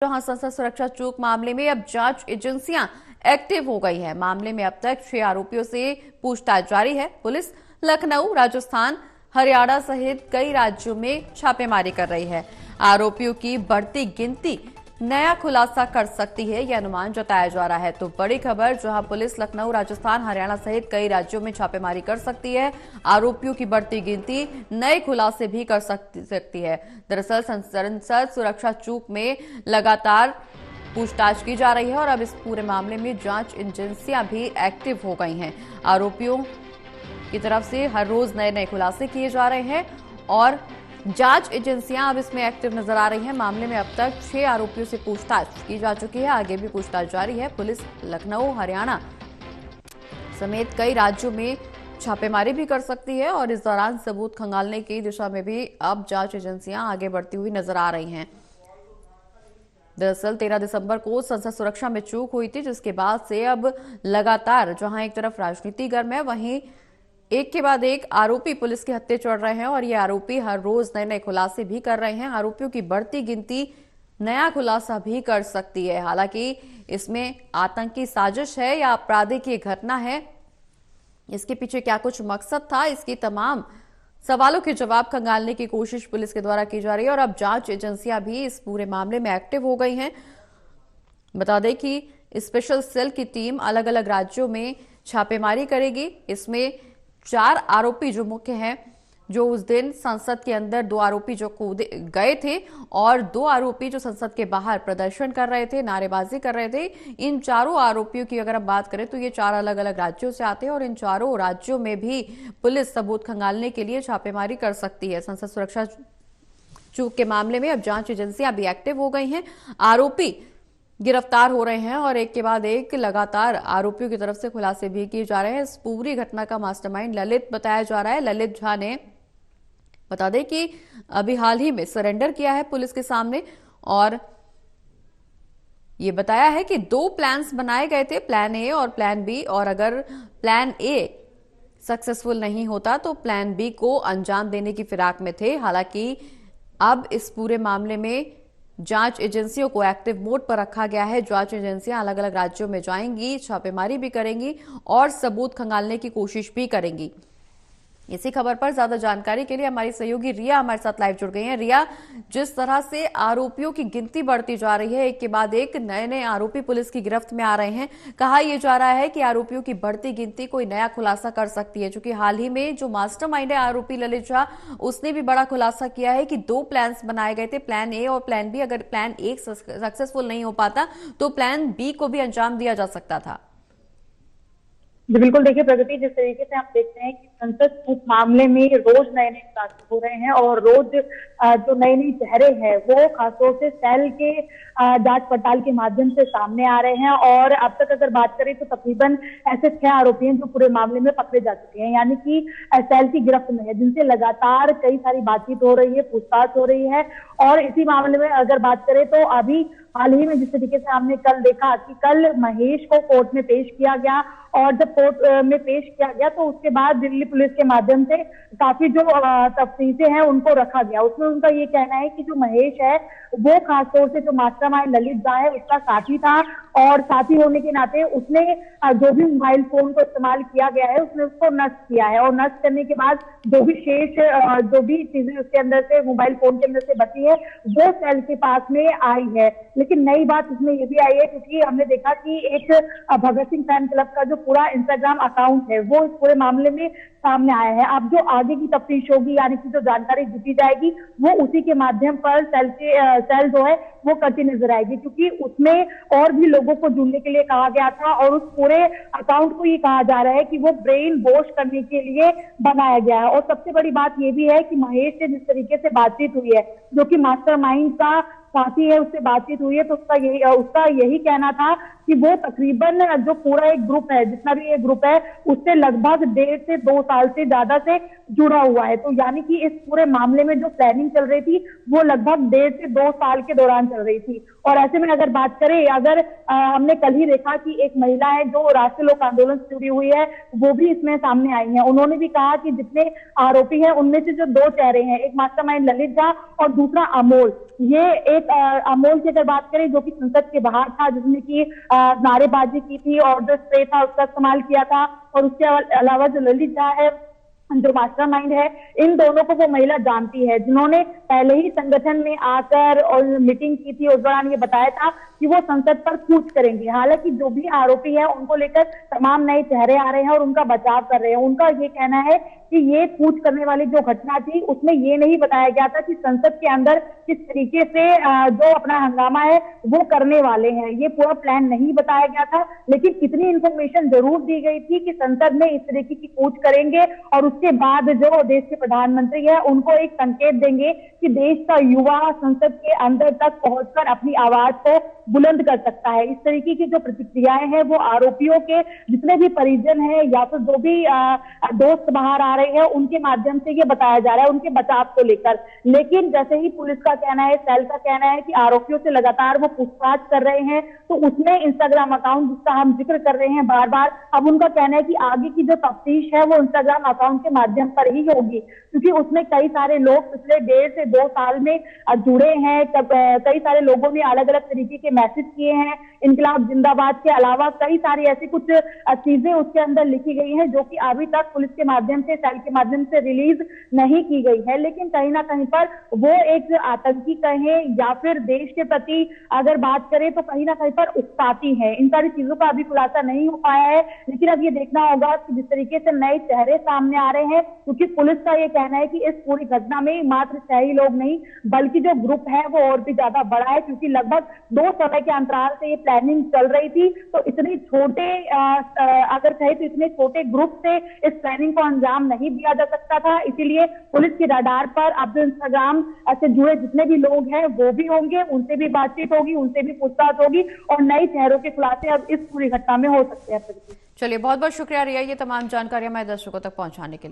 जहां संसद सुरक्षा चूक मामले में अब जांच एजेंसियां एक्टिव हो गई है। मामले में अब तक 6 आरोपियों से पूछताछ जारी है। पुलिस लखनऊ, राजस्थान, हरियाणा सहित कई राज्यों में छापेमारी कर रही है। आरोपियों की बढ़ती गिनती नया खुलासा कर सकती है, यह अनुमान जताया जा रहा है। तो बड़ी खबर, जहां पुलिस लखनऊ, राजस्थान, हरियाणा सहित कई राज्यों में छापेमारी कर सकती है। आरोपियों की बढ़ती गिनती नए खुलासे भी कर सकती है। दरअसल संसद सुरक्षा चूक में लगातार पूछताछ की जा रही है और अब इस पूरे मामले में जांच एजेंसियां भी एक्टिव हो गई हैं। आरोपियों की तरफ से हर रोज नए नए खुलासे किए जा रहे हैं और जांच एजेंसियां अब इसमें एक्टिव नजर आ रही हैं। मामले में अब तक 6 आरोपियों से पूछताछ की जा चुकी है। आगे भी पूछताछ जारी है। पुलिस लखनऊ, हरियाणा समेत कई राज्यों में छापेमारी भी कर सकती है और इस दौरान सबूत खंगालने की दिशा में भी अब जांच एजेंसियां आगे बढ़ती हुई नजर आ रही हैं। दरअसल 13 दिसंबर को संसद सुरक्षा में चूक हुई थी, जिसके बाद से अब लगातार जहां एक तरफ राजनीति गर्म है, वहीं एक के बाद एक आरोपी पुलिस के हत्थे चढ़ रहे हैं और ये आरोपी हर रोज नए नए खुलासे भी कर रहे हैं। आरोपियों की बढ़ती गिनती नया खुलासा भी कर सकती है। हालांकि इसमें आतंकी साजिश है या आपराधिक की घटना है, इसके पीछे क्या कुछ मकसद था, इसकी तमाम सवालों के जवाब खंगालने की कोशिश पुलिस के द्वारा की जा रही है और अब जांच एजेंसियां भी इस पूरे मामले में एक्टिव हो गई हैं। बता दें कि स्पेशल सेल की टीम अलग अलग राज्यों में छापेमारी करेगी। इसमें 4 आरोपी जो मुख्य हैं, जो उस दिन संसद के अंदर 2 आरोपी जो कूद गए थे और 2 आरोपी जो संसद के बाहर प्रदर्शन कर रहे थे, नारेबाजी कर रहे थे। इन चारों आरोपियों की अगर हम बात करें तो ये 4 अलग अलग राज्यों से आते हैं और इन चारों राज्यों में भी पुलिस सबूत खंगालने के लिए छापेमारी कर सकती है। संसद सुरक्षा चूक के मामले में अब जांच एजेंसियां भी एक्टिव हो गई हैं। आरोपी गिरफ्तार हो रहे हैं और एक के बाद एक लगातार आरोपियों की तरफ से खुलासे भी किए जा रहे हैं। इस पूरी घटना का मास्टरमाइंड ललित बताया जा रहा है। ललित झा ने बता दें कि अभी हाल ही में सरेंडर किया है पुलिस के सामने और ये बताया है कि 2 प्लान्स बनाए गए थे, प्लान ए और प्लान बी, और अगर प्लान ए सक्सेसफुल नहीं होता तो प्लान बी को अंजाम देने की फिराक में थे। हालांकि अब इस पूरे मामले में जांच एजेंसियों को एक्टिव मोड पर रखा गया है। जांच एजेंसियां अलग अलग राज्यों में जाएंगी, छापेमारी भी करेंगी और सबूत खंगालने की कोशिश भी करेंगी। इसी खबर पर ज्यादा जानकारी के लिए हमारी सहयोगी रिया हमारे साथ लाइव जुड़ गई हैं। रिया, जिस तरह से आरोपियों की गिनती बढ़ती जा रही है, एक के बाद एक नए नए आरोपी पुलिस की गिरफ्त में आ रहे हैं, कहा यह जा रहा है कि आरोपियों की बढ़ती गिनती कोई नया खुलासा कर सकती है। क्योंकि हाल ही में जो मास्टरमाइंड है आरोपी ललित झा, उसने भी बड़ा खुलासा किया है कि 2 प्लान्स बनाए गए थे, प्लान ए और प्लान बी। अगर प्लान ए सक्सेसफुल नहीं हो पाता तो प्लान बी को भी अंजाम दिया जा सकता था। जी बिल्कुल, देखिए प्रगति, जिस तरीके से आप देखते हैं कि संसद उस मामले में रोज नए नए खुलासे हो रहे हैं और रोज जो नए नए चेहरे हैं वो खासतौर से सेल के जांच पड़ताल के माध्यम से सामने आ रहे हैं। और अब तक अगर बात करें तो तकरीबन ऐसे 6 आरोपी हैं जो पूरे मामले में पकड़े जा चुके हैं, यानी कि सेल की गिरफ्त में है, जिनसे लगातार कई सारी बातचीत हो रही है, पूछताछ हो रही है। और इसी मामले में अगर बात करें तो अभी हाल ही में जिस तरीके से हमने कल देखा कि कल महेश को कोर्ट में पेश किया गया और जब कोर्ट में पेश किया गया तो उसके बाद दिल्ली पुलिस के माध्यम से काफी जो तफ्तीशें हैं उनको रखा गया। उसमें उनका ये कहना है कि जो महेश है वो खासतौर से जो मास्टरमाइंड ललित झा है उसका साथी था और साथी होने के नाते उसने जो भी मोबाइल फोन को इस्तेमाल किया गया है उसने उसको नष्ट किया है और नष्ट करने के बाद जो भी शेष जो भी चीजें उसके अंदर से मोबाइल फोन के अंदर से बची है वो सेल के पास में आई है। लेकिन नई बात इसमें ये भी आई है क्योंकि हमने देखा कि एक भगत सिंह फैन क्लब का जो पूरा इंस्टाग्राम अकाउंट है वो इस पूरे मामले में सामने आया है। अब जो आगे की तफ्तीश होगी, यानी कि जो जानकारी जुटी जाएगी वो उसी के माध्यम पर सेल जो है वो करती नजर आएगी, क्योंकि उसमें और भी लोगों को जुड़ने के लिए कहा गया था और उस पूरे अकाउंट को ये कहा जा रहा है कि वो ब्रेन वॉश करने के लिए बनाया गया है। और सबसे बड़ी बात ये भी है कि महेश से जिस तरीके से बातचीत हुई है, जो कि मास्टरमाइंड का साथी है, उससे बातचीत हुई है, तो उसका यही कहना था कि वो तकरीबन जो पूरा एक ग्रुप है, जितना भी ये ग्रुप है, उससे लगभग 1.5 से 2 साल से ज्यादा से जुड़ा हुआ है। तो यानी कि इस पूरे मामले में जो प्लानिंग चल रही थी वो लगभग 1.5 से 2 साल के दौरान चल रही थी। और ऐसे में अगर बात करें, अगर हमने कल ही देखा कि एक महिला है जो राष्ट्रीय लोक आंदोलन से जुड़ी हुई है, वो भी इसमें सामने आई है। उन्होंने भी कहा कि जितने आरोपी हैं उनमें से जो दो चेहरे हैं, एक मास्टरमाइंड ललित झा और दूसरा अमोल, ये एक अमोल की अगर बात करें जो कि संसद के बाहर था, जिसने की नारेबाजी की थी और जो स्प्रे था उसका इस्तेमाल किया था, और उसके अलावा जो ललित झा है जो मास्टरमाइंड है, इन दोनों को वो महिला जानती है, जिन्होंने पहले ही संगठन में आकर और मीटिंग की थी। उस दौरान ये बताया था कि वो संसद पर कूच करेंगे। हालांकि जो भी आरोपी है उनको लेकर तमाम नए चेहरे आ रहे हैं और उनका बचाव कर रहे हैं। उनका ये कहना है कि ये कूच करने वाली जो घटना थी उसमें ये नहीं बताया गया था कि संसद के अंदर किस तरीके से जो अपना हंगामा है वो करने वाले हैं, ये पूरा प्लान नहीं बताया गया था। लेकिन इतनी इंफॉर्मेशन जरूर दी गई थी कि संसद में इस तरीके की कूच करेंगे और उसके बाद जो देश के प्रधानमंत्री है उनको एक संकेत देंगे कि देश का युवा संसद के अंदर तक पहुंचकर अपनी आवाज को बुलंद कर सकता है। इस तरीके की जो प्रतिक्रियाएं हैं वो आरोपियों के जितने भी परिजन हैं या फिर जो भी दोस्त बाहर आ रहे हैं उनके माध्यम से ये बताया जा रहा है, उनके बचाव को लेकर। लेकिन जैसे ही पुलिस का कहना है, सेल का कहना है कि आरोपियों से लगातार वो पूछताछ कर रहे हैं, तो उसमें इंस्टाग्राम अकाउंट जिसका हम जिक्र कर रहे हैं बार बार, अब उनका कहना है कि आगे की जो तफ्तीश है वो इंस्टाग्राम अकाउंट के माध्यम पर ही होगी, क्योंकि उसमें कई सारे लोग पिछले 1.5 से 2 साल में जुड़े हैं। कई सारे लोगों ने अलग अलग तरीके के मैसेज किए हैं। इनकलाब जिंदाबाद के अलावा कई सारी ऐसी कुछ चीजें उसके अंदर लिखी गई हैं जो कि अभी तक पुलिस के माध्यम से, सेल के माध्यम से रिलीज नहीं की गई है। लेकिन कहीं ना कहीं पर वो एक आतंकी कहें या फिर देश के प्रति अगर बात करें तो कहीं ना कहीं पर उकसाती है। इन सारी चीजों का अभी खुलासा नहीं हो पाया है, लेकिन अब ये देखना होगा कि जिस तरीके से नए चेहरे सामने आ रहे हैं, क्योंकि पुलिस का ये कहना है कि इस पूरी घटना में मात्र 6 ही लोग नहीं बल्कि जो ग्रुप है वो और भी ज्यादा बड़ा है, क्योंकि लगभग 2 समय के अंतराल से ये प्लानिंग चल रही थी। तो इतने छोटे अगर कहे तो इतने छोटे ग्रुप से इस प्लानिंग को अंजाम नहीं दिया जा सकता था। इसीलिए पुलिस के रडार पर अब जो इंस्टाग्राम से जुड़े जितने भी लोग हैं वो भी होंगे, उनसे भी बातचीत होगी, उनसे भी पूछताछ होगी और नए चेहरों के खुलासे अब इस पूरी घटना में हो सकते हैं। चलिए, बहुत बहुत शुक्रिया रिया, ये तमाम जानकारियां हमारे दर्शकों तक पहुंचाने के लिए।